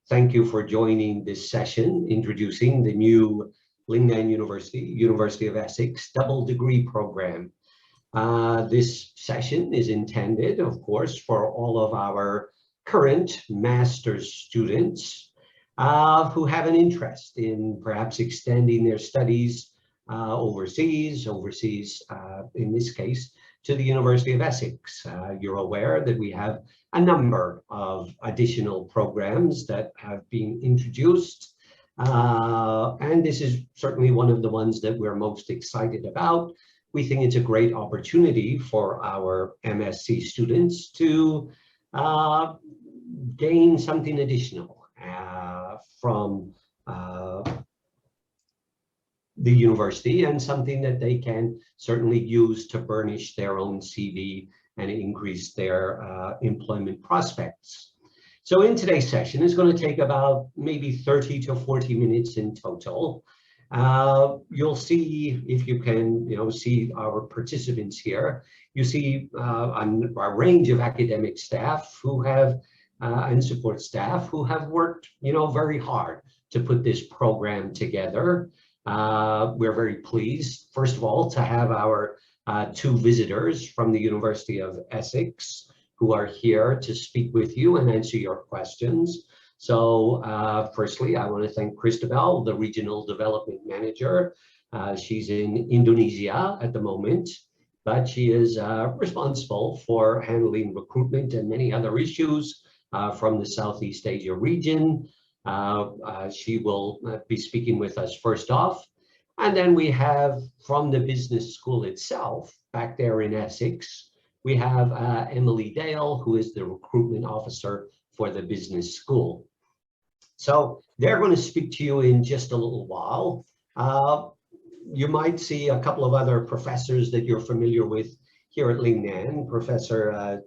Thank you for joining this session introducing the new Lingnan University of Essex double degree program. This session is intended, of course, for all of our current master's students who have an interest in perhaps extending their studies overseas in this case, to the University of Essex. You're aware that we have a number of additional programs that have been introduced, and this is certainly one of the ones that we're most excited about. We think it's a great opportunity for our MSc students to gain something additional from the university, and something that they can certainly use to burnish their own CV and increase their employment prospects. So in today's session, it's going to take about maybe 30 to 40 minutes in total. You'll see, if you can see our participants here, you see a range of academic staff who have and support staff who have worked very hard to put this program together. We're very pleased, first of all, to have our two visitors from the University of Essex who are here to speak with you and answer your questions. So firstly, I want to thank Christabel, the Regional Development Manager. She's in Indonesia at the moment, but she is responsible for handling recruitment and many other issues from the Southeast Asia region. She will be speaking with us first off. And then we have from the business school itself, back there in Essex, we have Emily Dale, who is the recruitment officer for the business school. So they're going to speak to you in just a little while. You might see a couple of other professors that you're familiar with here at Lingnan, Professor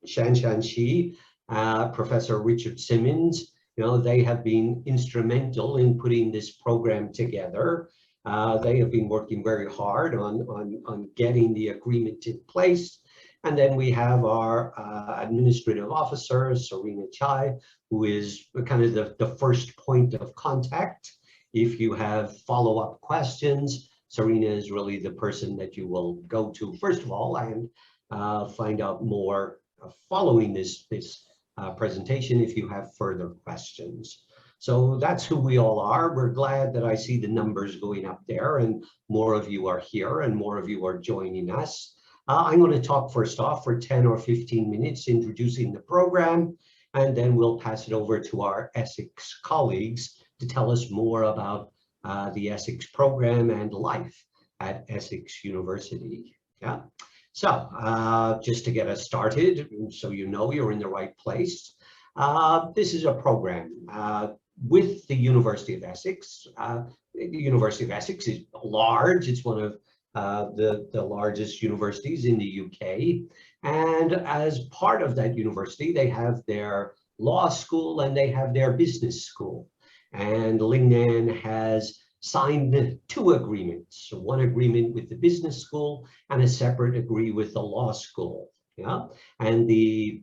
Shan Shi, Professor Richard Simmons. They have been instrumental in putting this program together. They have been working very hard on getting the agreement in place. And then we have our administrative officer, Serena Chai, who is kind of the first point of contact. If you have follow-up questions, Serena is really the person that you will go to first of all and find out more following this presentation if you have further questions. So that's who we all are. We're glad that I see the numbers going up there and more of you are here and more of you are joining us. I'm going to talk first off for 10 or 15 minutes introducing the program, and then we'll pass it over to our Essex colleagues to tell us more about the Essex program and life at Essex University. Yeah. So just to get us started, so you're in the right place, this is a program with the University of Essex. The University of Essex is large. It's one of the largest universities in the UK. And as part of that university, they have their law school and they have their business school. And Lingnan has signed two agreements, one agreement with the business school and a separate agree with the law school. Yeah, and the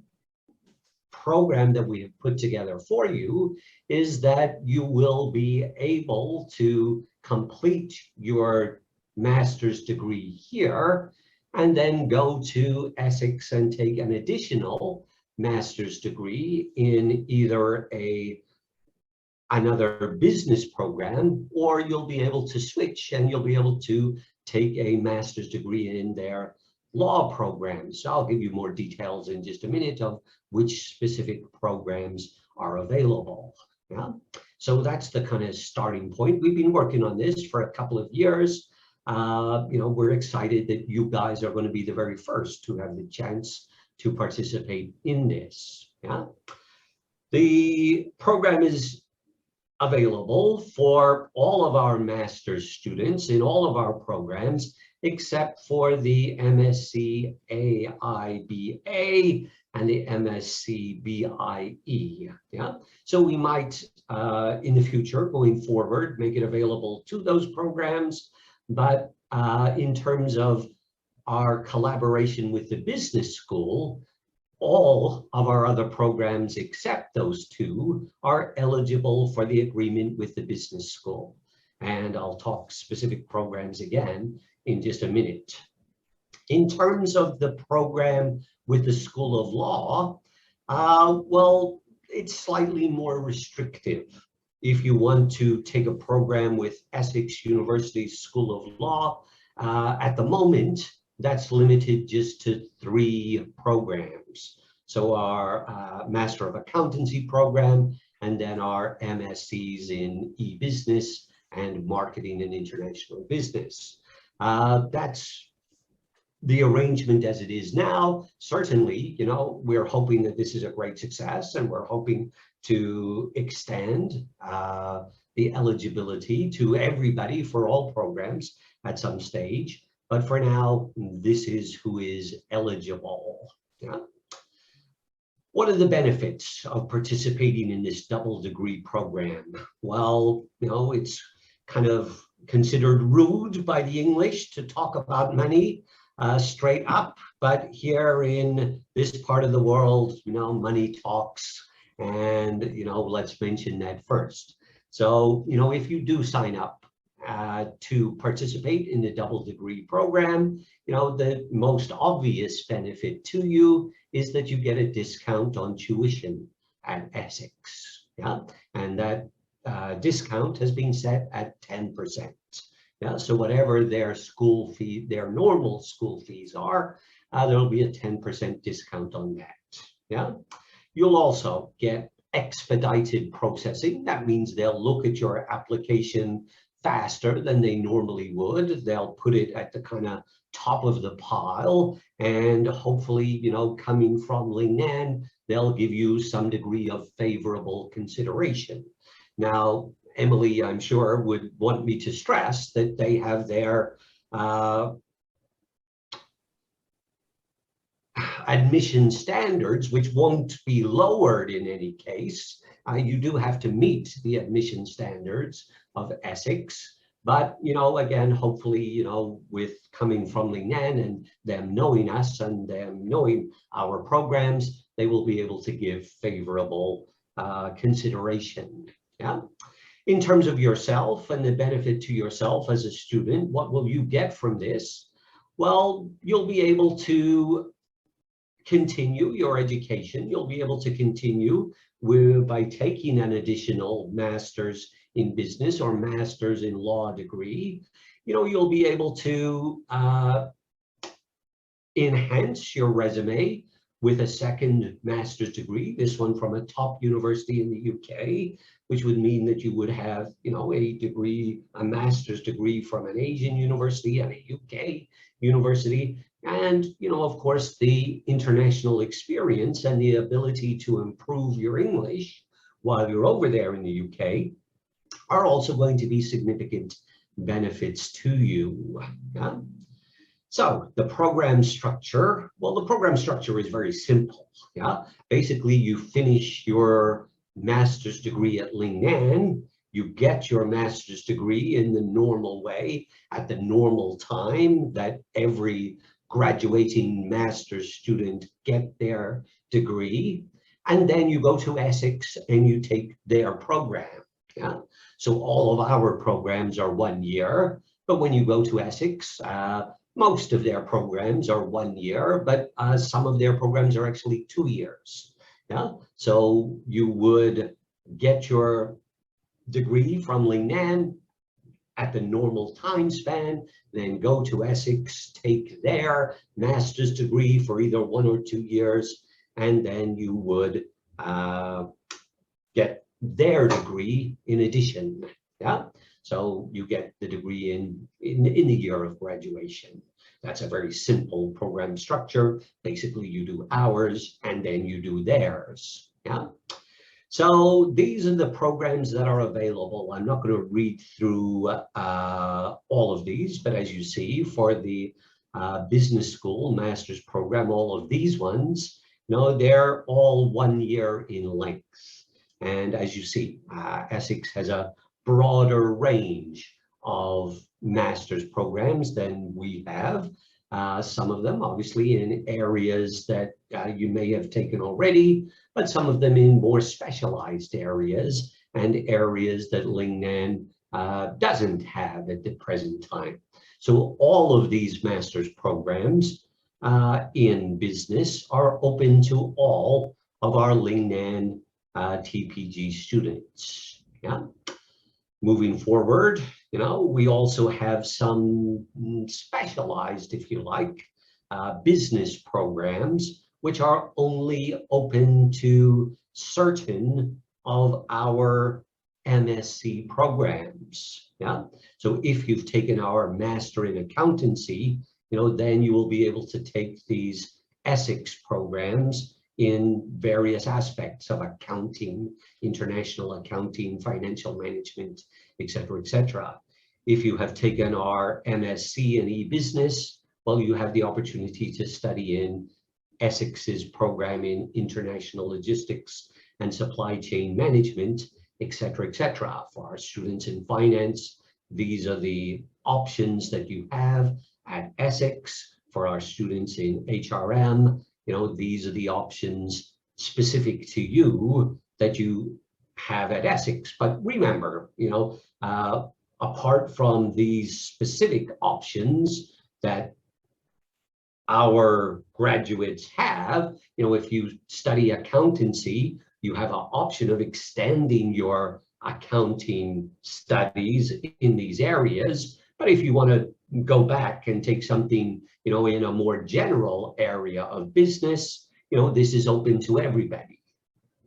program that we have put together for you is that you will be able to complete your master's degree here and then go to Essex and take an additional master's degree in either another business program, or you'll be able to switch and you'll be able to take a master's degree in their law program. So I'll give you more details in just a minute of which specific programs are available. Yeah. So that's the kind of starting point. We've been working on this for a couple of years. We're excited that you guys are going to be the very first to have the chance to participate in this. Yeah. The program is available for all of our master's students in all of our programs, except for the MSc AIBA and the MSc BIE. Yeah, so we might in the future going forward make it available to those programs, but in terms of our collaboration with the business school, All of our other programs except those two are eligible for the agreement with the business school. And I'll talk specific programs again in just a minute. In terms of the program with the School of Law, well, it's slightly more restrictive. If you want to take a program with Essex University School of Law, at the moment, that's limited just to 3 programs. So our Master of Accountancy program, and then our MSCs in e-business and marketing and international business. That's the arrangement as it is now. Certainly, you know, we're hoping that this is a great success, and we're hoping to extend the eligibility to everybody for all programs at some stage. But for now, this is who is eligible. Yeah. What are the benefits of participating in this double degree program? Well, you know, it's kind of considered rude by the English to talk about money straight up, but here in this part of the world, you know, money talks, and, you know, let's mention that first. So, you know, if you do sign up to participate in the double degree program, you know, the most obvious benefit to you is that you get a discount on tuition at Essex. Yeah, and that discount has been set at 10%. Yeah, so whatever their school fee, their normal school fees are, there'll be a 10% discount on that. Yeah, you'll also get expedited processing. That means they'll look at your application faster than they normally would. They'll put it at the kind of top of the pile, and hopefully, you know, coming from Lingnan, they'll give you some degree of favorable consideration. Now, Emily, I'm sure, would want me to stress that they have their admission standards, which won't be lowered in any case. You do have to meet the admission standards of Essex. But, you know, again, hopefully, you know, with coming from Lingnan and them knowing us and them knowing our programs, they will be able to give favorable consideration. Yeah. In terms of yourself and the benefit to yourself as a student, what will you get from this? Well, you'll be able to continue your education. You'll be able to continue by taking an additional master's in business or master's in law degree. You know, you'll be able to enhance your resume with a second master's degree, this one from a top university in the UK, which would mean that you would have, you know, a master's degree from an Asian university and a UK university. And, you know, of course, the international experience and the ability to improve your English while you're over there in the UK are also going to be significant benefits to you. Yeah? So the program structure, well, the program structure is very simple. Yeah, basically you finish your master's degree at Lingnan, you get your master's degree in the normal way at the normal time that every graduating master's student get their degree, and then you go to Essex and you take their program. Yeah, so all of our programs are 1 year, but when you go to Essex, most of their programs are 1 year, but some of their programs are actually 2 years. Yeah, so you would get your degree from Lingnan at the normal time span, then go to Essex, take their master's degree for either 1 or 2 years, and then you would get their degree in addition. Yeah, so you get the degree in the year of graduation. That's a very simple program structure. Basically, you do ours and then you do theirs. Yeah. So these are the programs that are available. I'm not going to read through all of these, but as you see, for the business school master's program, all of these ones, no, they're all 1 year in length. And as you see, Essex has a broader range of master's programs than we have. Some of them obviously in areas that you may have taken already, but some of them in more specialized areas and areas that Lingnan doesn't have at the present time. So all of these master's programs in business are open to all of our Lingnan TPG students. Yeah. Moving forward, we also have some specialized, if you like, business programs, which are only open to certain of our MSc programs. Yeah. So if you've taken our Master in Accountancy, then you will be able to take these Essex programs in various aspects of accounting, international accounting, financial management, et cetera, If you have taken our MSc in e-business, well, you have the opportunity to study in Essex's program in international logistics and supply chain management, et cetera. For our students in finance, these are the options that you have at Essex. For our students in HRM, these are the options specific to you that you have at Essex. But remember, apart from these specific options that our graduates have, if you study accountancy, you have an option of extending your accounting studies in these areas. But if you want to go back and take something, in a more general area of business, this is open to everybody.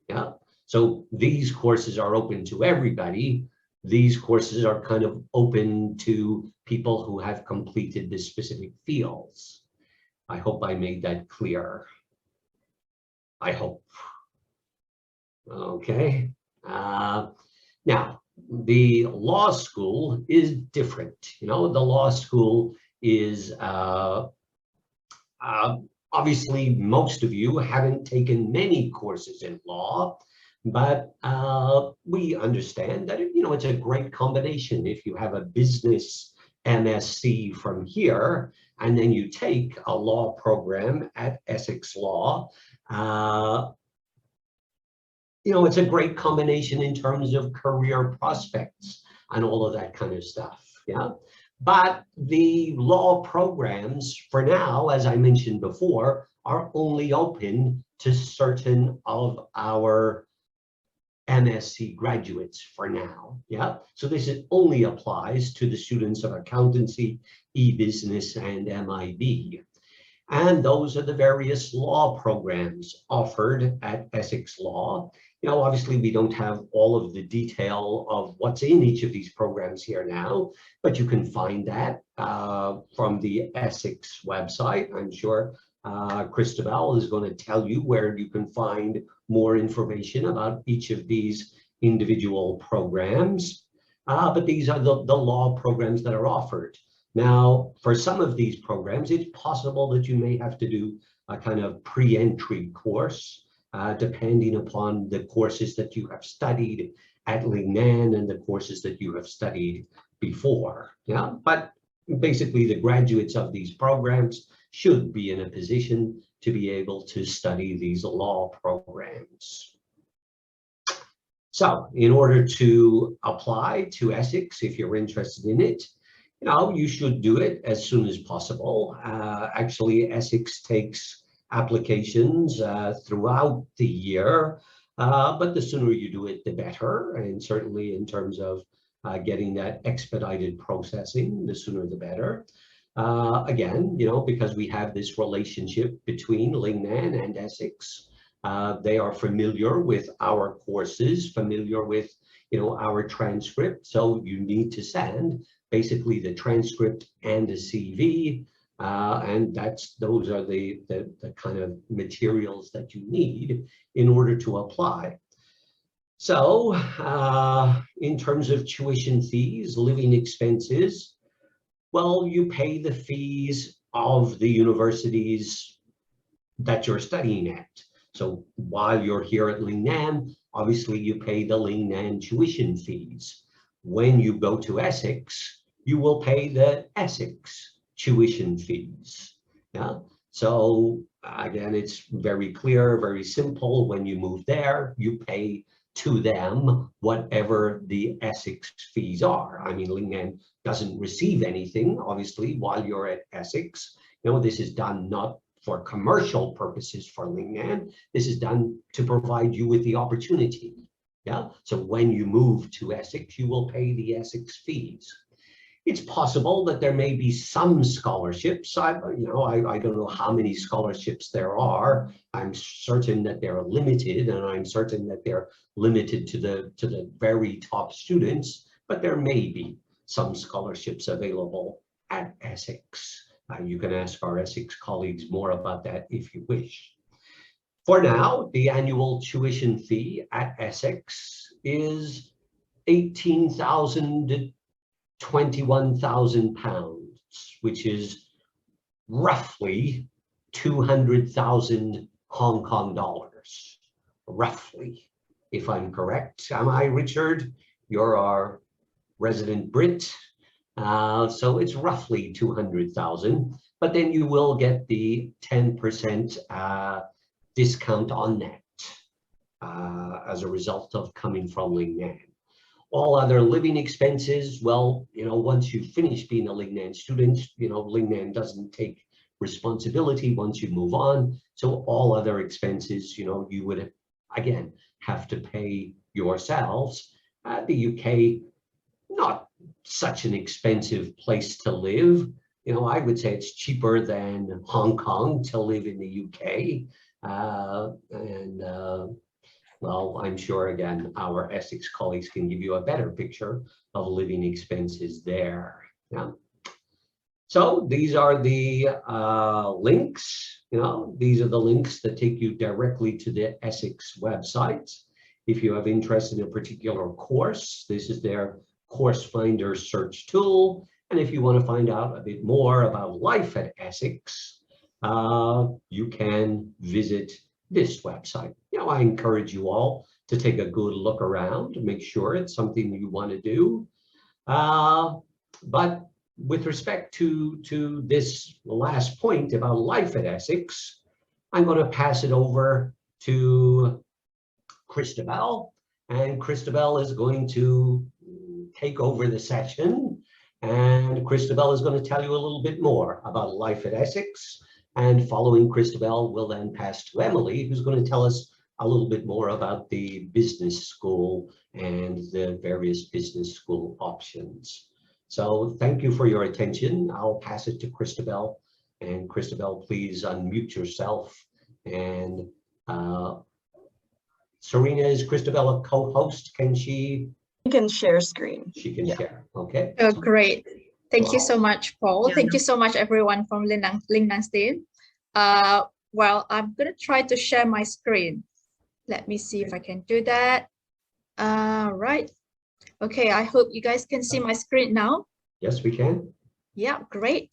Yeah. So these courses are open to everybody. These courses are kind of open to people who have completed the specific fields. I hope I made that clear. I hope. Okay. Now, the law school is different. The law school is obviously most of you haven't taken many courses in law, but we understand that it's a great combination. If you have a business MSc from here and then you take a law program at Essex Law, it's a great combination in terms of career prospects and all of that kind of stuff. Yeah. But the law programs for now, as I mentioned before, are only open to certain of our MSc graduates for now. Yeah. So this only applies to the students of accountancy, e-business, and MIB. And those are the various law programs offered at Essex Law. Obviously we don't have all of the detail of what's in each of these programs here now, but you can find that from the Essex website. I'm sure Christabel is going to tell you where you can find more information about each of these individual programs. But these are the law programs that are offered. Now, for some of these programs, it's possible that you may have to do a kind of pre-entry course, depending upon the courses that you have studied at Lingnan and the courses that you have studied before. Yeah, but basically the graduates of these programs should be in a position to be able to study these law programs. So in order to apply to Essex, if you're interested in it, you should do it as soon as possible. Actually, Essex takes applications throughout the year, but the sooner you do it, the better. And certainly in terms of getting that expedited processing, the sooner the better. Again, because we have this relationship between Lingnan and Essex, they are familiar with our courses, familiar with our transcript. So you need to send basically the transcript and a CV, and those are the kind of materials that you need in order to apply. So in terms of tuition fees, living expenses, well, you pay the fees of the universities that you're studying at. So while you're here at Lingnan, obviously you pay the Lingnan tuition fees. When you go to Essex, you will pay the Essex tuition fees. Yeah. So again, it's very clear, very simple. When you move there, you pay to them whatever the Essex fees are. I mean, Lingnan doesn't receive anything, obviously, while you're at Essex. You know, this is done not for commercial purposes for Lingnan. This is done to provide you with the opportunity. Yeah. So when you move to Essex, you will pay the Essex fees. It's possible that there may be some scholarships. I don't know how many scholarships there are. I'm certain that they're limited, and I'm certain that they're limited to the very top students, but there may be some scholarships available at Essex. You can ask our Essex colleagues more about that if you wish. For now, the annual tuition fee at Essex is £18,000 to £21,000, which is roughly 200,000 Hong Kong dollars, roughly, if I'm correct. Am I, Richard? You're our resident Brit. So it's roughly 200,000, but then you will get the 10% discount on that as a result of coming from Lingnan. All other living expenses, well, you know, once you finish being a Lingnan student, you know, Lingnan doesn't take responsibility once you move on. So all other expenses, you know, you would, again, have to pay yourselves. The UK, not such an expensive place to live. You know, I would say it's cheaper than Hong Kong to live in the UK. Well, I'm sure, again, our Essex colleagues can give you a better picture of living expenses there. Yeah. So these are the links. You know, these are the links that take you directly to the Essex website. If you have interest in a particular course, this is their Course Finder search tool. And if you want to find out a bit more about life at Essex, you can visit this website. You know, I encourage you all to take a good look around, make sure it's something you want to do. But with respect to this last point about life at Essex, I'm going to pass it over to Christabel, and Christabel is going to take over the session, and Christabel is going to tell you a little bit more about life at Essex. And following Christabel, we'll then pass to Emily, who's going to tell us a little bit more about the business school and the various business school options. So thank you for your attention. I'll pass it to Christabel. And Christabel, please unmute yourself. And Serena, is Christabel a co-host? Can she? You can share screen. She can share, okay. Oh, great. Thank you so much, Paul. Yeah. Thank you so much, everyone from Lingnan State. Well, I'm going to try to share my screen. Let me see if I can do that. Right. Okay, I hope you guys can see my screen now. Yes, we can. Yeah, great.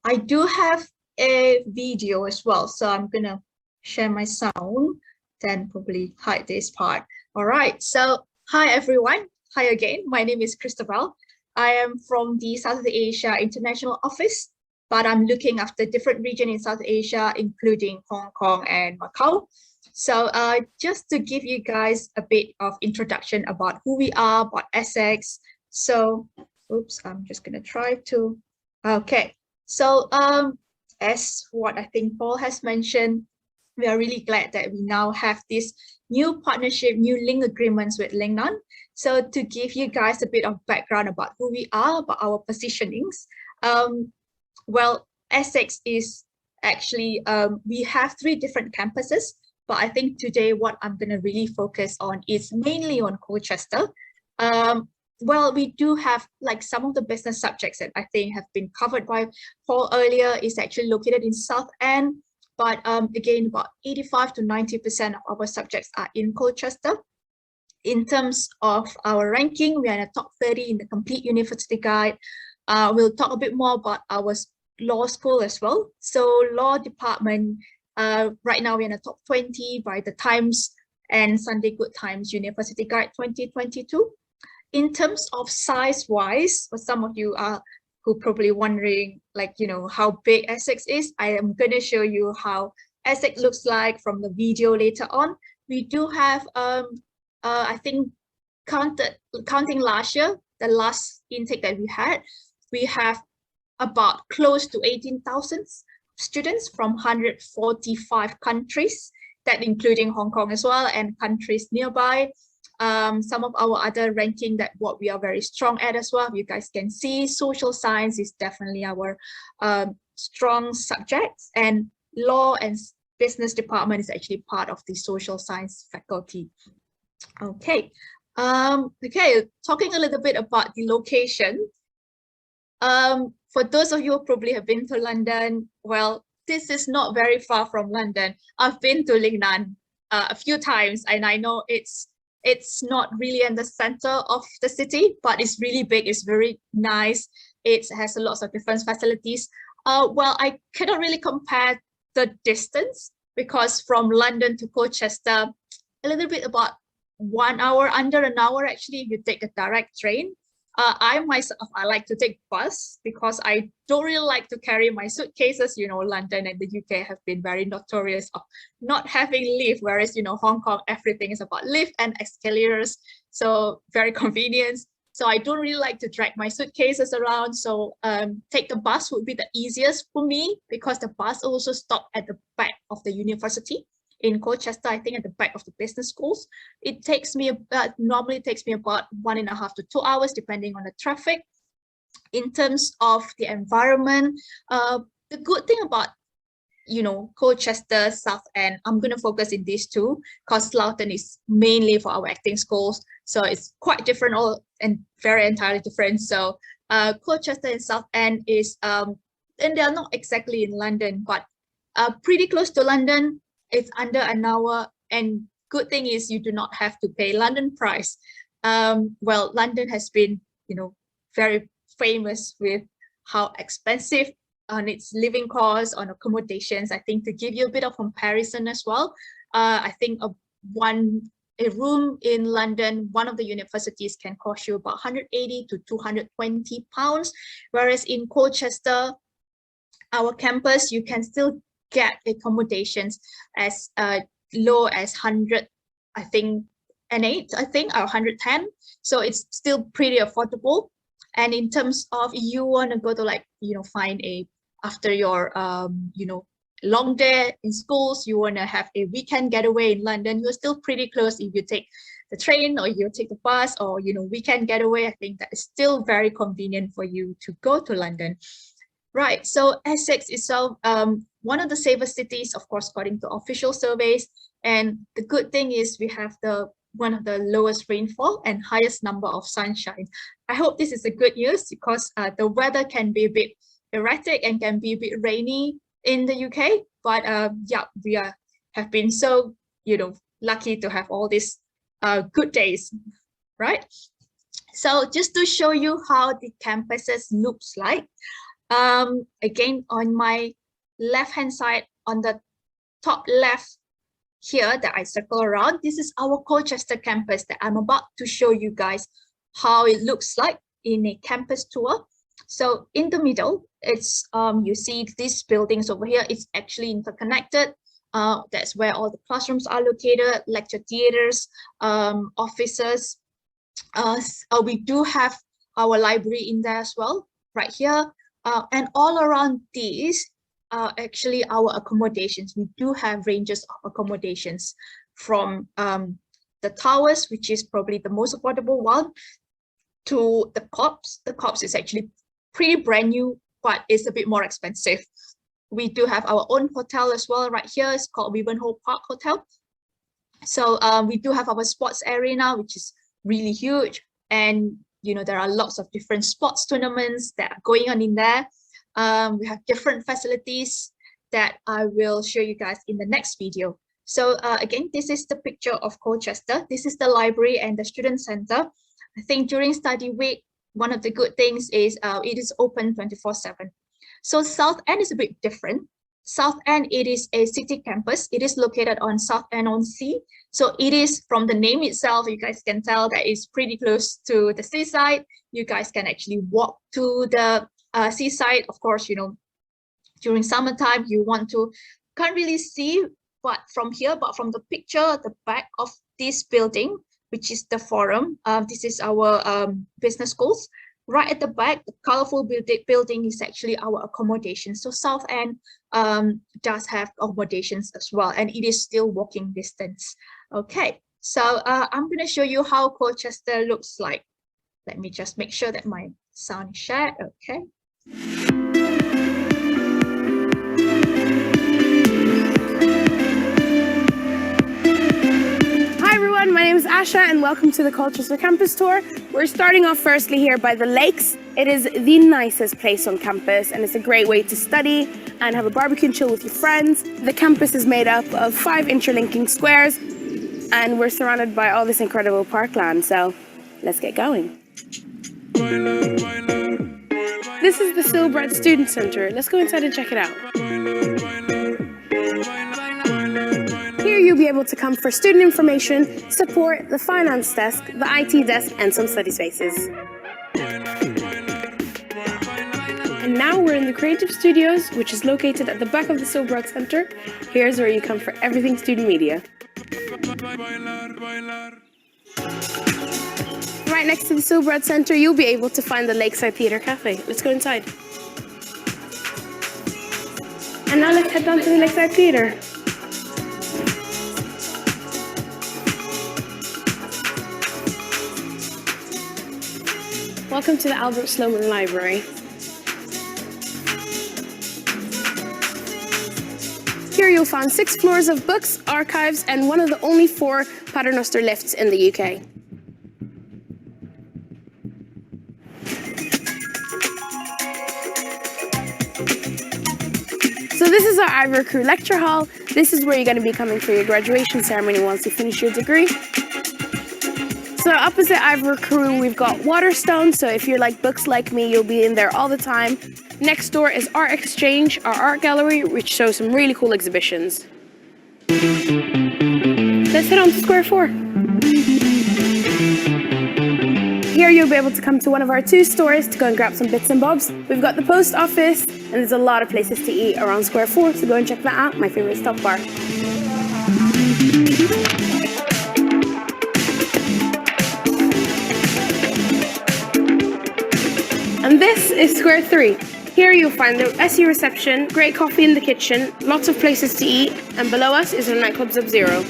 I do have a video as well, so I'm going to share my sound, then probably hide this part. All right, so hi, everyone. Hi again. My name is Christabel. I am from the Southeast Asia International Office, but I'm looking after different regions in South Asia, including Hong Kong and Macau. So just to give you guys a bit of introduction about who we are, about Essex. So, oops, I'm just going to try to, okay. So as what I think Paul has mentioned, we are really glad that we now have this new partnership, new link agreements with Lingnan. So to give you guys a bit of background about who we are, about our positionings, well, Essex is actually, we have 3 different campuses, but I think today what I'm going to really focus on is mainly on Colchester. Well, we do have like some of the business subjects that I think have been covered by Paul earlier is actually located in South End, but again, about 85 to 90% of our subjects are in Colchester. In terms of our ranking, we are in the top 30 in the Complete University Guide. We'll talk a bit more about our law school as well. So law department, right now we're in the top 20 by the Times and Sunday Good Times University Guide 2022. In terms of size-wise, for some of you are who probably wondering, like, how big Essex is, I am going to show you how Essex looks like from the video later on. We do have, I think, counting last year, the last intake that we had, we have about close to 18,000 students from 145 countries, that including Hong Kong as well and countries nearby. Some of our other ranking that what we are very strong at as well, you guys can see social science is definitely our strong subjects, and law and business department is actually part of the social science faculty. Okay, talking a little bit about the location. For those of you who probably have been to London, well, this is not very far from London. I've been to Lingnan a few times, and I know it's not really in the center of the city, but it's really big. It's very nice. It has a lot of different facilities. Well, I cannot really compare the distance, because from London to Colchester, a little bit about 1 hour, under an hour actually, if you take a direct train. I myself, I like to take bus because I don't really like to carry my suitcases. London and the UK have been very notorious of not having lift, whereas, Hong Kong, everything is about lift and escalators. So very convenient. So I don't really like to drag my suitcases around. So take the bus would be the easiest for me, because the bus also stops at the back of the university. In Colchester, I think at the back of the business schools. It takes me normally takes me about 1.5 to 2 hours, depending on the traffic. In terms of the environment, the good thing about Colchester, South End, I'm going to focus in these two, because Loughton is mainly for our acting schools, so it's quite different, and very entirely different. So Colchester and South End is and they are not exactly in London, but pretty close to London. It's under an hour, and good thing is you do not have to pay London price. Well, London has been, very famous with how expensive on its living costs, on accommodations. I think to give you a bit of comparison as well, I think a room in London, one of the universities, can cost you about 180 to 220 pounds, whereas in Colchester, our campus, you can still get accommodations as low as 100, I think, and 8, I think, or 110. So it's still pretty affordable. And in terms of, you want to go to, like, find after your long day in schools, you want to have a weekend getaway in London, you're still pretty close. If you take the train or you take the bus, or weekend getaway, I think that is still very convenient for you to go to London. Right, so Essex itself, one of the safest cities, of course, according to official surveys. And the good thing is we have one of the lowest rainfall and highest number of sunshine. I hope this is a good news, because the weather can be a bit erratic and can be a bit rainy in the UK. But yeah, we have been so lucky to have all these good days, right? So just to show you how the campuses looks like. Again, on my left-hand side, on the top left here that I circle around, this is our Colchester campus that I'm about to show you guys how it looks like in a campus tour. So in the middle, it's you see these buildings over here. It's actually interconnected. That's where all the classrooms are located, lecture theaters, offices. We do have our library in there as well, right here. And all around these are actually our accommodations. We do have ranges of accommodations, from the towers, which is probably the most affordable one, to the COPS. The COPS is actually pretty brand new, but it's a bit more expensive. We do have our own hotel as well right here. It's called Wivenhoe Park Hotel. So we do have our sports area now, which is really huge. And there are lots of different sports tournaments that are going on in there. We have different facilities that I will show you guys in the next video. So again, this is the picture of Colchester. This is the library and the student center. I think during study week, one of the good things is it is open 24/7. So South End is a bit different. South End, it is a city campus. It is located on South End on Sea. So it is, from the name itself, you guys can tell that it's pretty close to the seaside. You guys can actually walk to the seaside, of course, during summertime, you can't really see what from here, but from the picture, the back of this building, which is the forum, this is our business schools. Right at the back, the colorful building is actually our accommodation. So South End does have accommodations as well, and it is still walking distance. Okay, so I'm going to show you how Colchester looks like. Let me just make sure that my sound is shared. Okay. My name is Asha and welcome to the Colchester campus tour. We're starting off firstly here by the lakes. It is the nicest place on campus and it's a great way to study and have a barbecue and chill with your friends. The campus is made up of 5 interlinking squares and we're surrounded by all this incredible parkland, so let's get going. This is the Silbrad Student Centre. Let's go inside and check it out. Here you'll be able to come for student information, support, the finance desk, the IT desk, and some study spaces. And now we're in the Creative Studios, which is located at the back of the Silbrad Centre. Here's where you come for everything student media. Right next to the Silbrad Centre, you'll be able to find the Lakeside Theatre Cafe. Let's go inside. And now let's head down to the Lakeside Theatre. Welcome to the Albert Sloman Library. Here you'll find 6 floors of books, archives, and one of the only 4 Paternoster lifts in the UK. So this is our Ivor Crew Lecture Hall. This is where you're going to be coming for your graduation ceremony once you finish your degree. So opposite Ivor Crew, we've got Waterstone. So if you're like books like me, you'll be in there all the time. Next door is Art Exchange, our art gallery, which shows some really cool exhibitions. Let's head on to Square 4. Here you'll be able to come to one of our 2 stores to go and grab some bits and bobs. We've got the post office, and there's a lot of places to eat around Square 4, so go and check that out, my favorite stop bar. And this is Square 3. Here you'll find the SE reception, great coffee in the kitchen, lots of places to eat, and below us is our nightclub Sub-Zero.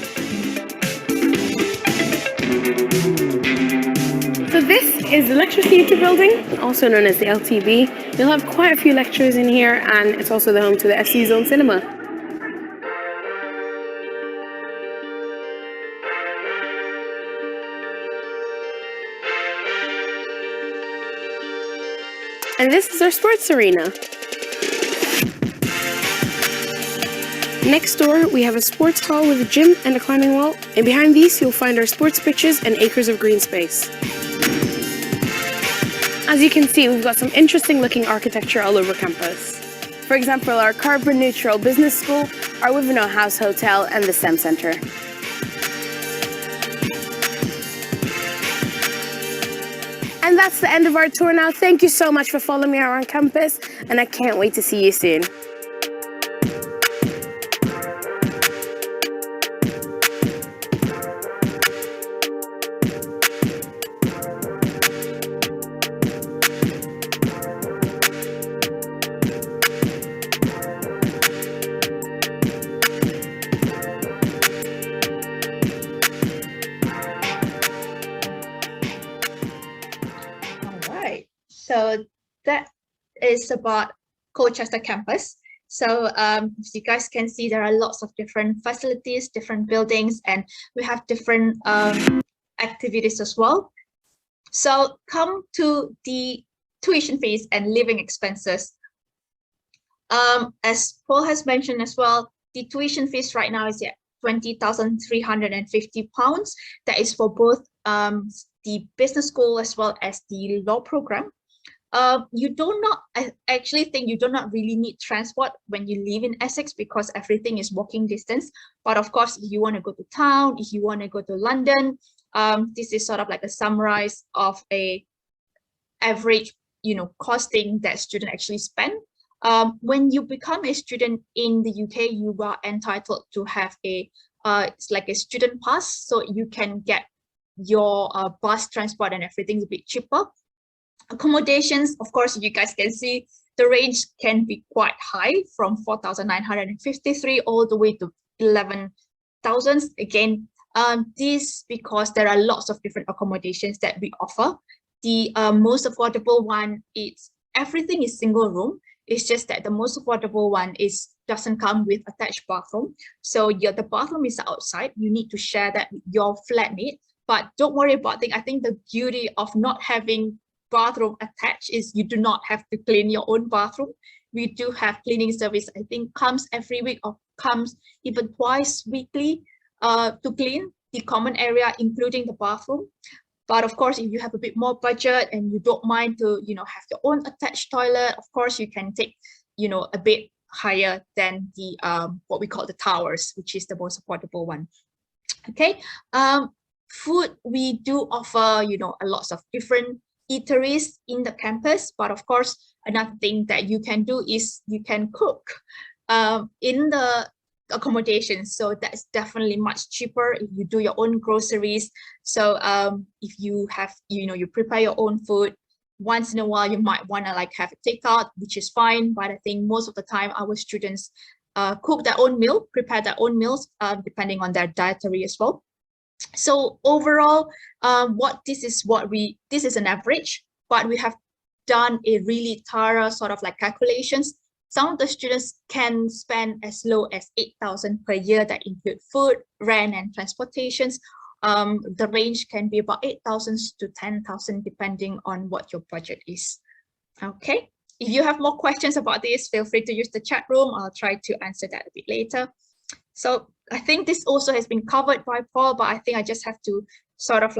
So this is the Lecture Theatre Building, also known as the LTB. You'll have quite a few lectures in here, and it's also the home to the SE Zone Cinema. And this is our sports arena. Next door, we have a sports hall with a gym and a climbing wall. And behind these, you'll find our sports pitches and acres of green space. As you can see, we've got some interesting looking architecture all over campus. For example, our carbon neutral business school, our Wivenhoe House Hotel, and the STEM Centre. And that's the end of our tour now. Thank you so much for following me around campus, and I can't wait to see you soon. So that is about Colchester campus. So as you guys can see, there are lots of different facilities, different buildings, and we have different activities as well. So come to the tuition fees and living expenses. As Paul has mentioned as well, the tuition fees right now is at £20,350. That is for both the business school as well as the law program. I actually think you do not really need transport when you live in Essex because everything is walking distance. But of course, if you want to go to town, if you want to go to London, this is sort of like a summarize of a average costing that student actually spend. When you become a student in the UK, you are entitled to have it's like a student pass, so you can get your bus transport and everything a bit cheaper. Accommodations, of course, you guys can see the range can be quite high, from 4,953 all the way to 11,000. Again, this because there are lots of different accommodations that we offer. The most affordable one is everything is single room. It's just that the most affordable one doesn't come with attached bathroom. So the bathroom is outside. You need to share that with your flatmate. But don't worry about it. I think the beauty of not having bathroom attached is you do not have to clean your own bathroom. We do have cleaning service. I think comes every week or comes even twice weekly to clean the common area, including the bathroom. But of course, if you have a bit more budget and you don't mind to, have your own attached toilet, of course, you can take, a bit higher than the what we call the towers, which is the most affordable one. Okay. Food, we do offer, a lots of different eateries in the campus. But of course, another thing that you can do is you can cook in the accommodation, so that's definitely much cheaper if you do your own groceries. So if you have you prepare your own food, once in a while you might want to have a takeout, which is fine, but I think most of the time our students cook their own meal, prepare their own meals, depending on their dietary as well. So overall, this is an average, but we have done a really thorough sort of calculations. Some of the students can spend as low as 8,000 per year that include food, rent, and transportations. The range can be about 8,000 to 10,000 depending on what your budget is. Okay, if you have more questions about this, feel free to use the chat room. I'll try to answer that a bit later. So I think this also has been covered by Paul, but I think I just have to sort of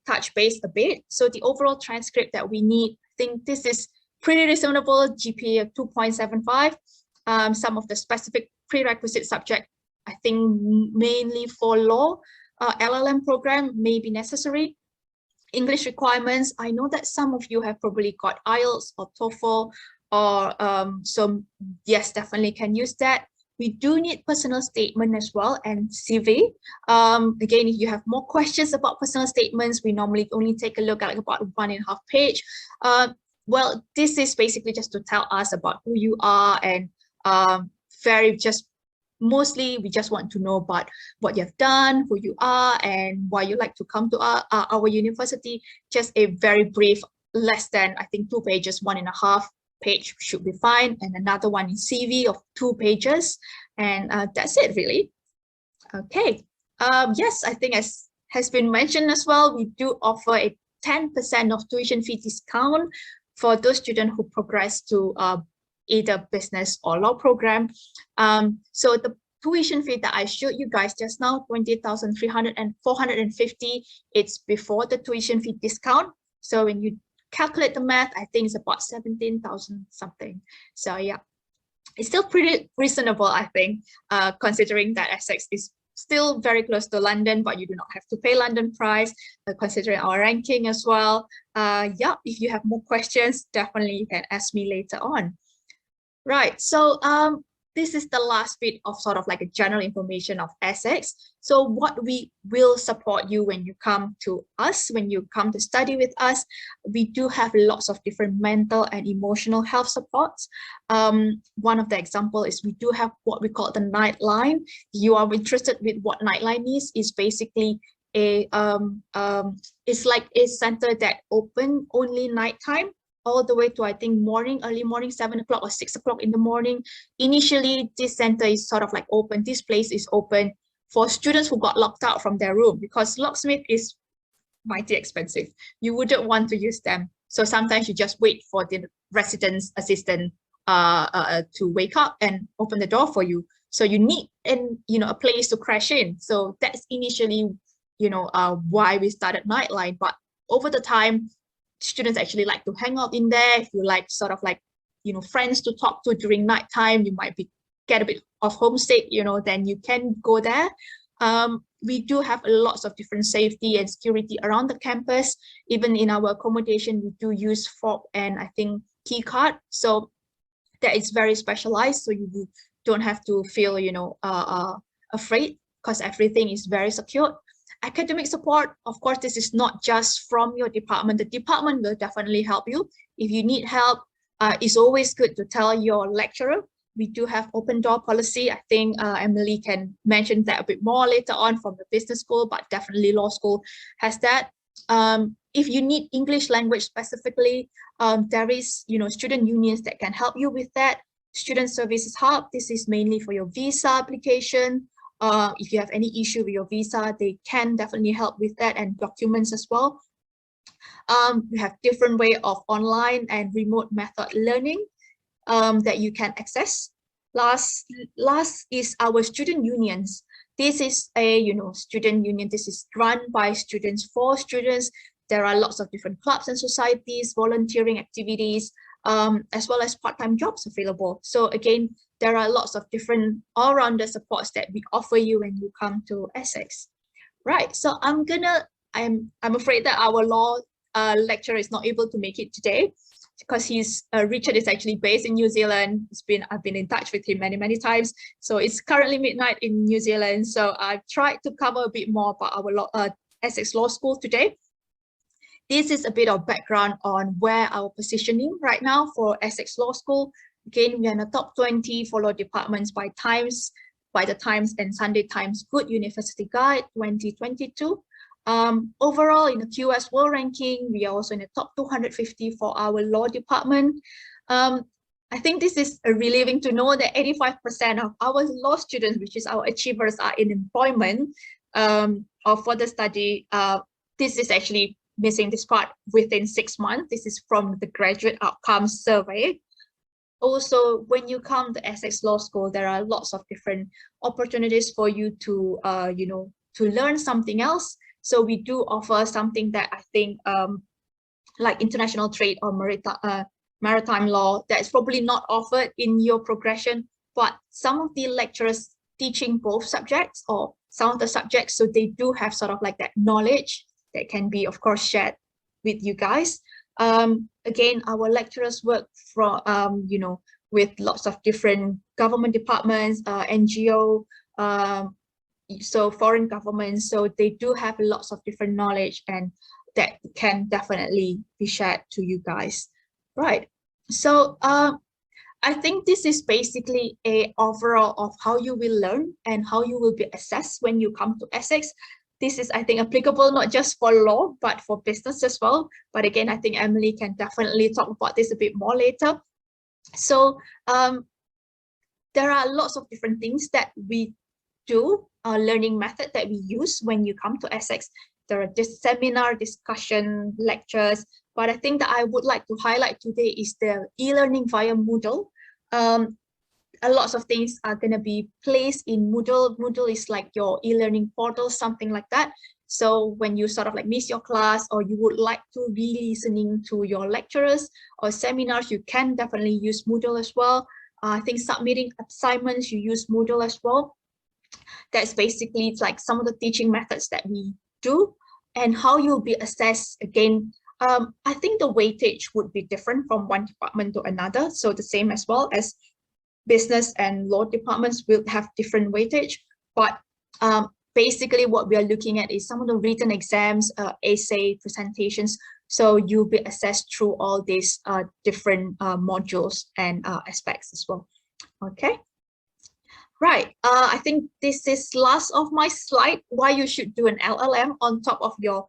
touch base a bit. So the overall transcript that we need, I think this is pretty reasonable, GPA of 2.75. Some of the specific prerequisite subject, I think mainly for law, LLM program may be necessary. English requirements, I know that some of you have probably got IELTS or TOEFL, or so yes, definitely can use that. We do need personal statement as well and CV. Again, if you have more questions about personal statements, we normally only take a look at about 1.5 page. Well, this is basically just to tell us about who you are, and mostly we just want to know about what you have done, who you are, and why you like to come to our university. Just a very brief, less than, I think, 2 pages, 1.5 page should be fine, and another one in CV of 2 pages, and that's it really. Okay. Yes, I think as has been mentioned as well, we do offer a 10% of tuition fee discount for those students who progress to either business or law program. So the tuition fee that I showed you guys just now, 20,300 and 450, it's before the tuition fee discount. So when you calculate the math, I think it's about 17,000 something. So yeah, it's still pretty reasonable, I think, considering that Essex is still very close to London, but you do not have to pay London price, considering our ranking as well. Yeah, if you have more questions, definitely you can ask me later on. Right, so this is the last bit of sort of a general information of Essex. So what we will support you when you come to us, when you come to study with us, we do have lots of different mental and emotional health supports. One of the example is we do have what we call the Nightline. If you are interested with what Nightline is basically it's like a center that open only nighttime, all the way to, I think, early morning, 7 o'clock or 6 o'clock in the morning. Initially, this center is sort of open. This place is open for students who got locked out from their room, because locksmith is mighty expensive. You wouldn't want to use them. So sometimes you just wait for the residence assistant to wake up and open the door for you. So you need a place to crash in. So that's initially why we started Nightline. But over the time, students actually like to hang out in there. If you like sort of friends to talk to during nighttime, you might get a bit of homesick, then you can go there. We do have lots of different safety and security around the campus. Even in our accommodation, we do use FOB and I think key card. So that is very specialized. So you don't have to feel, afraid, because everything is very secure. Academic support, of course, this is not just from your department. The department will definitely help you. If you need help, it's always good to tell your lecturer. We do have open door policy. I think Emily can mention that a bit more later on from the business school, but definitely law school has that. If you need English language specifically, there is, student unions that can help you with that. Student Services Hub, this is mainly for your visa application. If you have any issue with your visa, they can definitely help with that, and documents as well. We have different way of online and remote method learning that you can access. Last is our student unions. This is a student union. This is run by students for students. There are lots of different clubs and societies, volunteering activities, as well as part-time jobs available. So again, there are lots of different all-rounder supports that we offer you when you come to Essex. Right, so I'm afraid that our law lecturer is not able to make it today, because Richard is actually based in New Zealand. I've been in touch with him many times. So it's currently midnight in New Zealand. So I've tried to cover a bit more about our Essex Law School today. This is a bit of background on where our positioning right now for Essex Law School. Again, we are in the top 20 for law departments by the Times and Sunday Times Good University Guide 2022. Overall, in the QS World Ranking, we are also in the top 250 for our law department. I think this is relieving to know that 85% of our law students, which is our achievers, are in employment or further study. This is actually missing this part within 6 months. This is from the Graduate Outcomes Survey. Also, when you come to Essex Law School, there are lots of different opportunities for you to, to learn something else. So we do offer something that I think like international trade or maritime law that is probably not offered in your progression, but some of the lecturers teaching both subjects or some of the subjects, so they do have sort of like that knowledge that can be, of course, shared with you guys. Again, our lecturers work from, with lots of different government departments, NGO, so foreign governments, so they do have lots of different knowledge, and that can definitely be shared to you guys. Right, so I think this is basically a overall of how you will learn and how you will be assessed when you come to Essex. This is, I think, applicable not just for law, but for business as well. But again, I think Emily can definitely talk about this a bit more later. So there are lots of different things that we do, learning method that we use when you come to Essex. There are just seminar, discussion, lectures, but I think that I would like to highlight today is the e-learning via Moodle. A lot of things are going to be placed in Moodle. Moodle is like your e-learning portal, something like that. So when you sort of like miss your class, or you would like to be listening to your lecturers or seminars, you can definitely use Moodle as well. I think submitting assignments, you use Moodle as well. That's basically, it's like some of the teaching methods that we do, and how you'll be assessed. Again, I think the weightage would be different from one department to another. So the same as well as business and law departments will have different weightage, but basically what we are looking at is some of the written exams, essay presentations. So you'll be assessed through all these different modules and aspects as well. Okay. Right, I think this is last of my slide, why you should do an LLM on top of your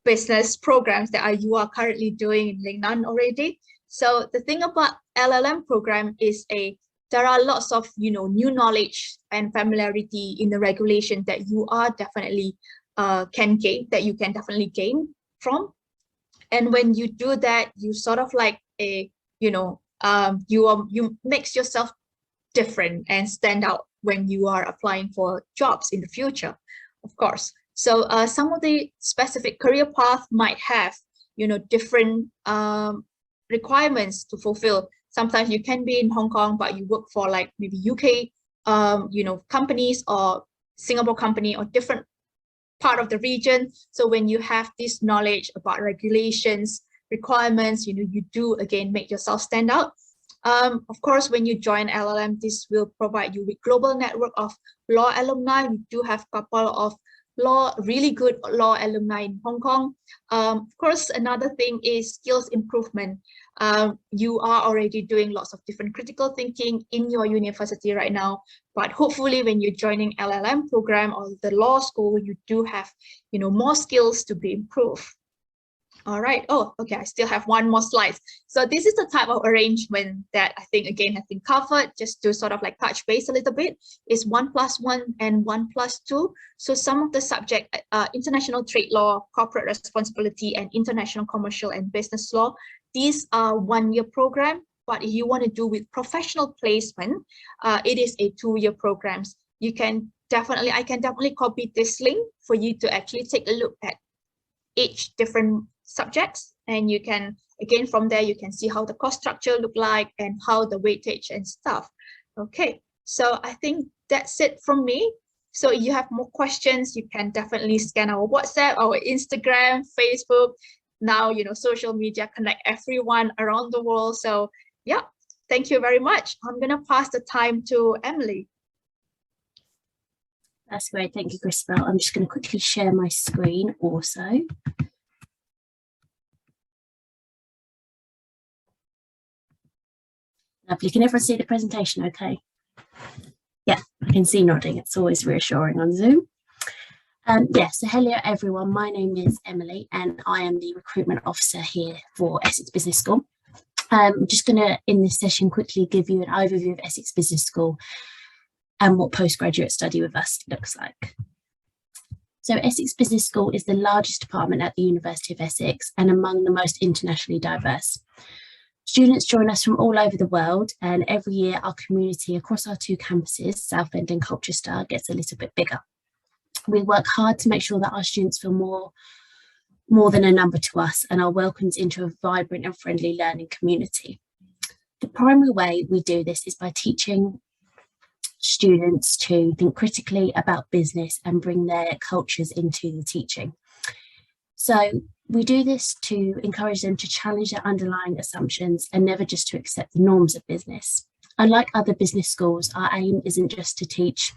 business programs that you are currently doing in Lingnan already. So the thing about LLM program is there are lots of new knowledge and familiarity in the regulation that you are definitely can definitely gain from. And when you do that, you sort of like you makes yourself different and stand out when you are applying for jobs in the future, of course. So some of the specific career path might have different requirements to fulfill. Sometimes you can be in Hong Kong, but you work for like maybe UK companies, or Singapore company or different part of the region. So when you have this knowledge about regulations, requirements, you do again make yourself stand out. Of course, when you join LLM, this will provide you with global network of law alumni. We do have a couple of really good law alumni in Hong Kong. Of course, another thing is skills improvement. You are already doing lots of different critical thinking in your university right now, but hopefully when you're joining LLM program or the law school, you do have, more skills to be improved. All right. Oh, okay. I still have one more slide. So this is the type of arrangement that I think, again, has been covered. Just to sort of like touch base a little bit, is 1+1 and 1+2. So some of the subject, international trade law, corporate responsibility, and international commercial and business law, these are 1-year program. But if you want to do with professional placement, it is a 2-year program. I can definitely copy this link for you to actually take a look at each different subjects, and you can, again, from there you can see how the cost structure look like and how the weightage and stuff. Okay, so I think that's it from me. So if you have more questions, you can definitely scan our WhatsApp, our Instagram, Facebook. Now, social media connect everyone around the world. So yeah, thank you very much. I'm gonna pass the time to Emily. That's great, thank you, Christabel. I'm just going to quickly share my screen also. Lovely, can everyone see the presentation okay? Yeah, I can see nodding, it's always reassuring on Zoom. So hello everyone, my name is Emily and I am the recruitment officer here for Essex Business School. I'm just going to, in this session, quickly give you an overview of Essex Business School and what postgraduate study with us looks like. So Essex Business School is the largest department at the University of Essex and among the most internationally diverse. Students join us from all over the world, and every year our community across our 2 campuses, Southend and Colchester, gets a little bit bigger. We work hard to make sure that our students feel more than a number to us and are welcomed into a vibrant and friendly learning community. The primary way we do this is by teaching students to think critically about business and bring their cultures into the teaching. So we do this to encourage them to challenge their underlying assumptions and never just to accept the norms of business. Unlike other business schools, our aim isn't just to teach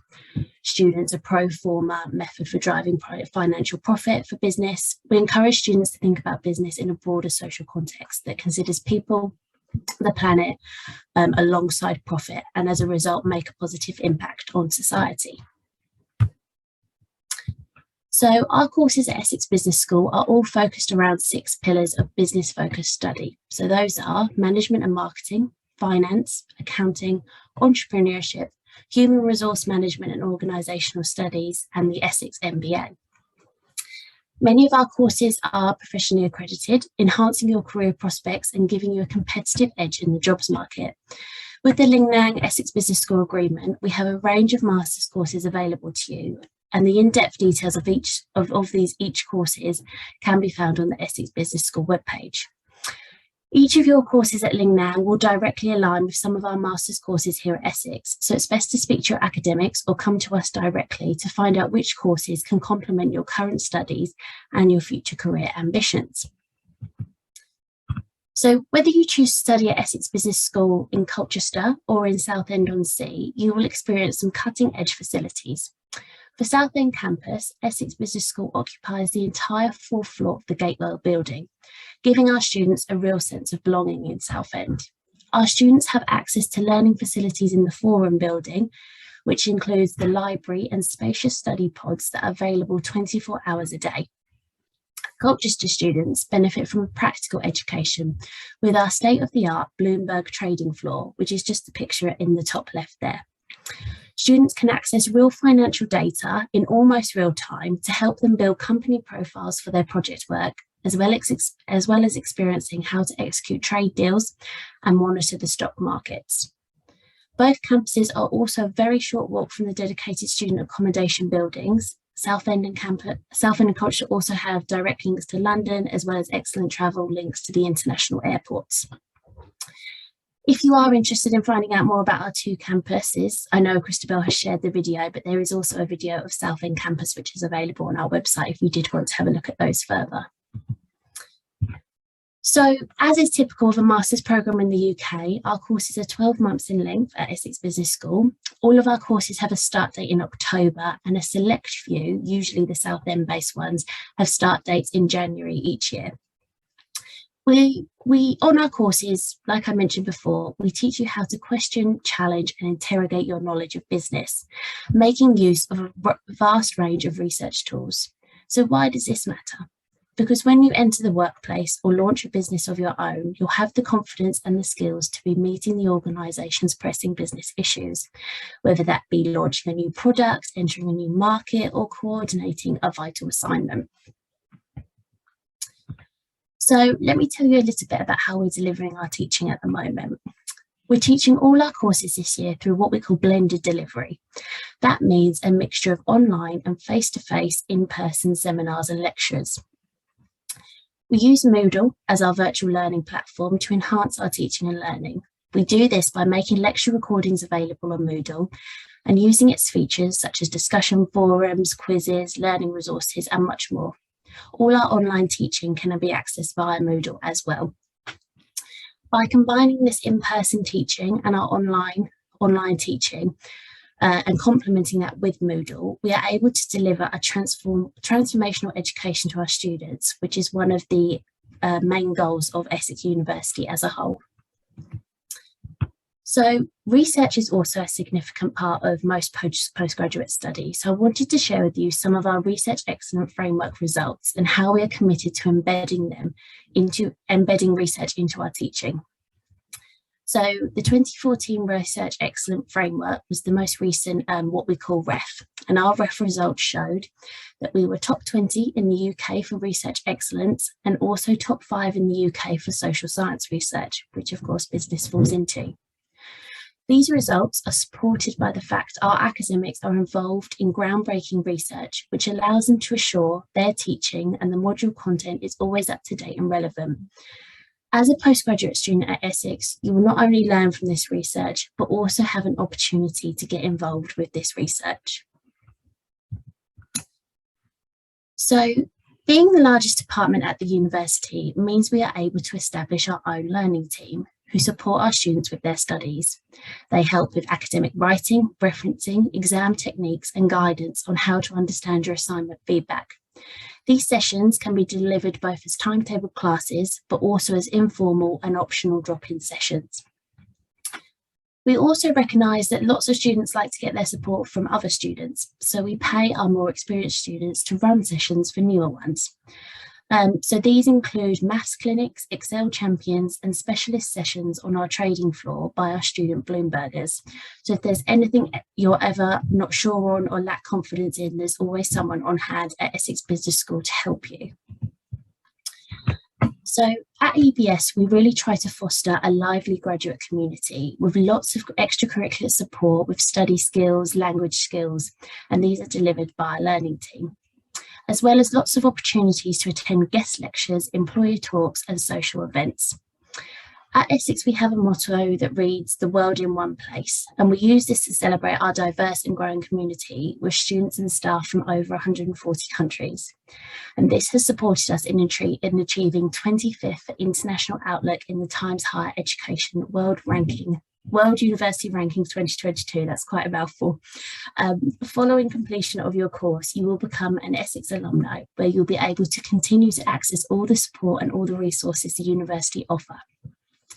students a pro forma method for driving financial profit for business. We encourage students to think about business in a broader social context that considers people, the planet, alongside profit, and as a result make a positive impact on society. So our courses at Essex Business School are all focused around 6 pillars of business focused study. So those are management and marketing, finance, accounting, entrepreneurship, human resource management and organisational studies, and the Essex MBA. Many of our courses are professionally accredited, enhancing your career prospects and giving you a competitive edge in the jobs market. With the Lingnang Essex Business School agreement, we have a range of master's courses available to you, and the in-depth details of each courses can be found on the Essex Business School webpage. Each of your courses at Lingnang will directly align with some of our master's courses here at Essex, so it's best to speak to your academics or come to us directly to find out which courses can complement your current studies and your future career ambitions. So whether you choose to study at Essex Business School in Colchester or in Southend-on-Sea, you will experience some cutting-edge facilities. For Southend campus, Essex Business School occupies the entire 4th floor of the Gatewell building, giving our students a real sense of belonging in Southend. Our students have access to learning facilities in the Forum building, which includes the library and spacious study pods that are available 24 hours a day. Colchester students benefit from a practical education with our state-of-the-art Bloomberg trading floor, which is just the picture in the top left there. Students can access real financial data in almost real time to help them build company profiles for their project work, as well as experiencing how to execute trade deals and monitor the stock markets. Both campuses are also a very short walk from the dedicated student accommodation buildings. Southend and Colchester also have direct links to London, as well as excellent travel links to the international airports. If you are interested in finding out more about our 2 campuses, I know Christabel has shared the video, but there is also a video of Southend campus which is available on our website if you did want to have a look at those further. So, as is typical of a master's programme in the UK, our courses are 12 months in length at Essex Business School. All of our courses have a start date in October, and a select few, usually the Southend based ones, have start dates in January each year. We on our courses, like I mentioned before, we teach you how to question, challenge and interrogate your knowledge of business, making use of a vast range of research tools. So why does this matter? Because when you enter the workplace or launch a business of your own, you'll have the confidence and the skills to be meeting the organisation's pressing business issues, whether that be launching a new product, entering a new market or coordinating a vital assignment. So let me tell you a little bit about how we're delivering our teaching at the moment. We're teaching all our courses this year through what we call blended delivery. That means a mixture of online and face-to-face in-person seminars and lectures. We use Moodle as our virtual learning platform to enhance our teaching and learning. We do this by making lecture recordings available on Moodle and using its features such as discussion forums, quizzes, learning resources, and much more. All our online teaching can be accessed via Moodle as well. By combining this in-person teaching and our online teaching and complementing that with Moodle, we are able to deliver a transformational education to our students, which is one of the main goals of Essex University as a whole. So research is also a significant part of most postgraduate studies. So I wanted to share with you some of our Research Excellence Framework results and how we are committed to embedding research into our teaching. So the 2014 Research Excellence Framework was the most recent what we call REF, and our REF results showed that we were top 20 in the UK for research excellence and also top 5 in the UK for social science research, which of course business falls into. These results are supported by the fact our academics are involved in groundbreaking research, which allows them to assure their teaching and the module content is always up to date and relevant. As a postgraduate student at Essex, you will not only learn from this research, but also have an opportunity to get involved with this research. So, being the largest department at the university means we are able to establish our own learning team who support our students with their studies. They help with academic writing, referencing, exam techniques and guidance on how to understand your assignment feedback. These sessions can be delivered both as timetable classes, but also as informal and optional drop-in sessions. We also recognise that lots of students like to get their support from other students, so we pay our more experienced students to run sessions for newer ones. So these include maths clinics, Excel champions and specialist sessions on our trading floor by our student Bloombergers. So if there's anything you're ever not sure on or lack confidence in, there's always someone on hand at Essex Business School to help you. So at EBS, we really try to foster a lively graduate community with lots of extracurricular support with study skills, language skills, and these are delivered by our learning team, as well as lots of opportunities to attend guest lectures, employee talks and social events. At Essex, we have a motto that reads, "The world in one place," and we use this to celebrate our diverse and growing community with students and staff from over 140 countries. And this has supported us in achieving 25th International Outlook in the Times Higher Education World University Rankings 2022, that's quite a mouthful. Following completion of your course, you will become an Essex alumni, where you'll be able to continue to access all the support and all the resources the university offer,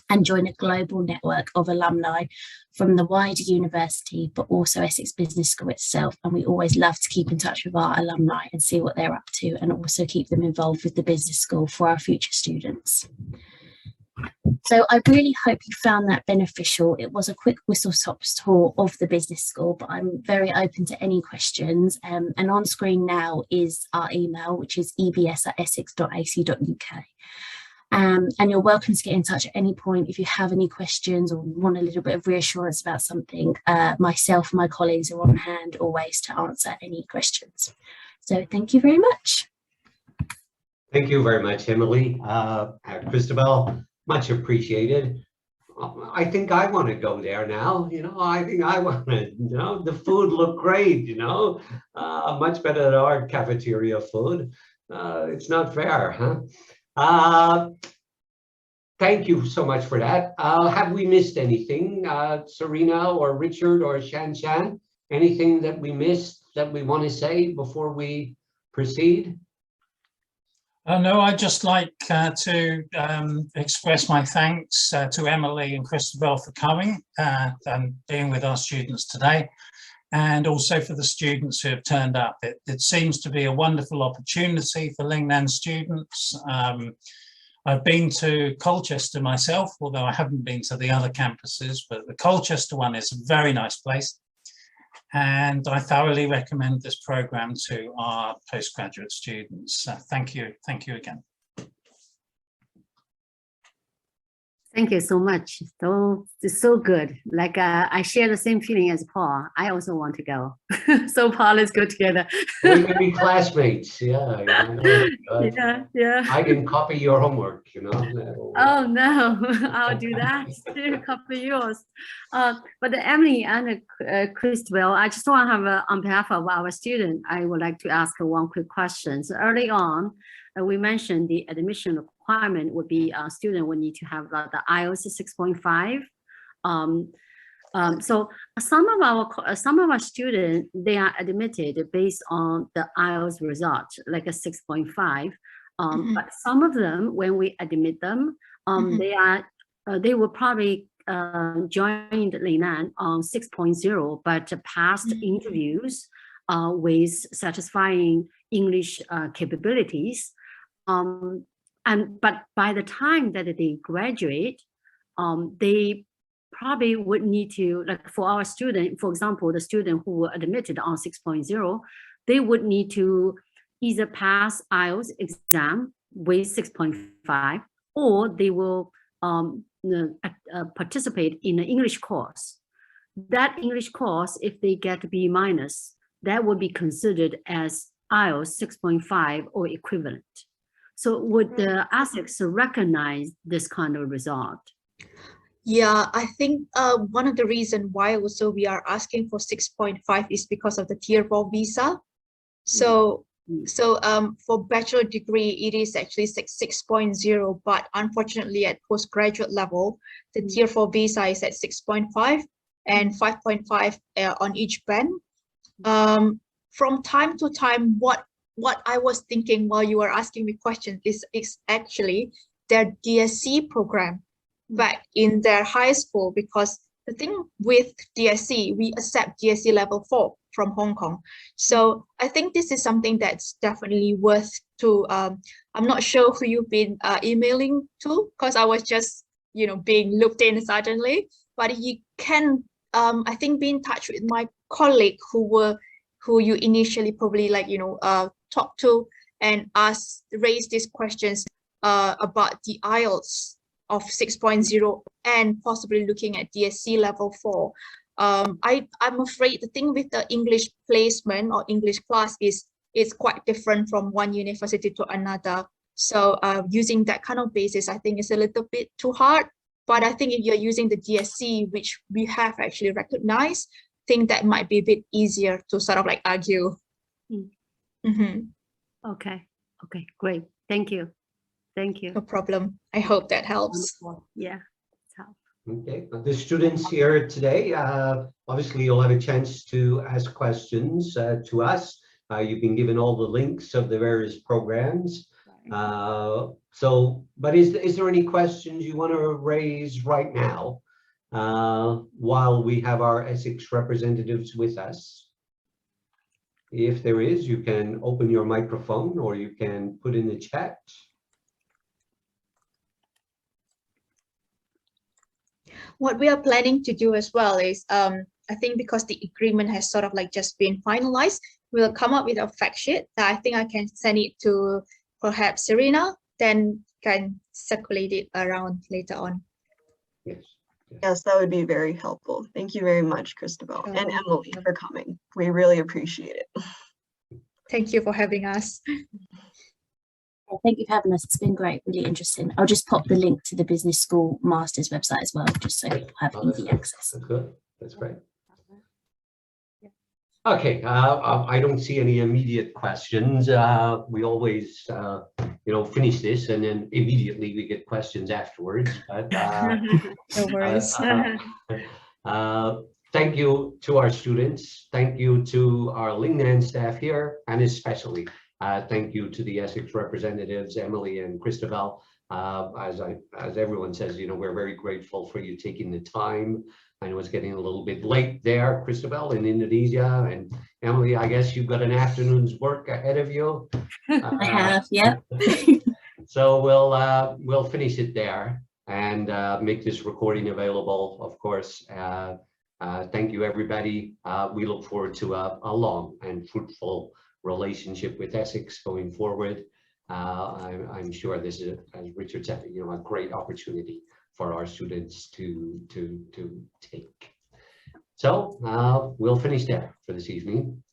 and join a global network of alumni from the wider university, but also Essex Business School itself. And we always love to keep in touch with our alumni and see what they're up to, and also keep them involved with the business school for our future students. So I really hope you found that beneficial. It was a quick whistle-stop tour of the business school, but I'm very open to any questions. And on screen now is our email, which is ebs@essex.ac.uk. And you're welcome to get in touch at any point if you have any questions or want a little bit of reassurance about something. Myself and my colleagues are on hand always to answer any questions. So thank you very much. Thank you very much, Emily. Christabel, much appreciated. I think I want to go there now. I think I want to. The food looked great. Much better than our cafeteria food. It's not fair, huh? Thank you so much for that. Have we missed anything, Serena or Richard or Shan? Anything that we missed that we want to say before we proceed? No, I'd just like to express my thanks to Emily and Christabel for coming and being with our students today, and also for the students who have turned up. It seems to be a wonderful opportunity for Lingnan students. I've been to Colchester myself, although I haven't been to the other campuses, but the Colchester one is a very nice place. And I thoroughly recommend this program to our postgraduate students. Thank you again. Thank you so much. So it's so good. Like I share the same feeling as Paul. I also want to go. So Paul, let's go together. We can be classmates. Yeah. Yeah. I can copy your homework. Oh no, I'll do that too. Copy yours. But Emily and Christabel, I just want to have on behalf of our student, I would like to ask one quick question. So early on, we mentioned the admission requirement would be a student would need to have the IELTS 6.5. So some of our students, they are admitted based on the IELTS result, like a 6.5. But some of them, when we admit them, they will probably join Lingnan on 6.0, but passed interviews with satisfying English capabilities. But by the time that they graduate, they probably would need to, like for our student, for example, the student who were admitted on 6.0, they would need to either pass IELTS exam with 6.5, or they will participate in an English course. That English course, if they get B-, that would be considered as IELTS 6.5 or equivalent. So would the Essex recognize this kind of result? Yeah, I think one of the reasons why also we are asking for 6.5 is because of the Tier 4 visa. So for bachelor degree, it is actually 6.0, but unfortunately at postgraduate level, the Tier 4 visa is at 6.5 and 5.5 on each band. From time to time, what I was thinking while you were asking me questions is actually their DSC program back in their high school, because the thing with DSC, we accept DSC level 4 from Hong Kong. So I think this is something that's definitely worth to, I'm not sure who you've been emailing to, because I was just, being looked in suddenly, but you can, I think, be in touch with my colleague who you initially probably talk to and raise these questions about the IELTS of 6.0 and possibly looking at DSC level 4. I'm afraid the thing with the English placement or English class is quite different from one university to another. So using that kind of basis, I think is a little bit too hard. But I think if you're using the DSC, which we have actually recognized, I think that might be a bit easier to sort of argue. Okay, great. Thank you. No problem. I hope that helps. Wonderful. Yeah, it's helpful. Okay, the students here today, obviously you'll have a chance to ask questions to us. You've been given all the links of the various programs. But is there any questions you want to raise right now while we have our Essex representatives with us? If there is, you can open your microphone or you can put in the chat. What we are planning to do as well is, I think because the agreement has sort of just been finalized, we'll come up with a fact sheet that I think I can send it to perhaps Serena, then can circulate it around later on. Yes, that would be very helpful. Thank you very much, Christabel and Emily, for coming. We really appreciate it. Thank you for having us. Thank you for having us. It's been great, really interesting. I'll just pop the link to the business school master's website as well, just so people have easy access. That's good. That's great. Okay, I don't see any immediate questions. We always, finish this and then immediately we get questions afterwards. But, No worries. thank you to our students. Thank you to our Lingnan staff here, and especially thank you to the Essex representatives, Emily and Christabel. As everyone says, we're very grateful for you taking the time. I know it's getting a little bit late there, Christabel, in Indonesia, and Emily, I guess you've got an afternoon's work ahead of you. I have, yeah. So we'll finish it there and make this recording available, of course. Thank you, everybody. We look forward to a long and fruitful relationship with Essex going forward. I'm sure this is, as Richard said, a great opportunity for our students to take. So we'll finish there for this evening.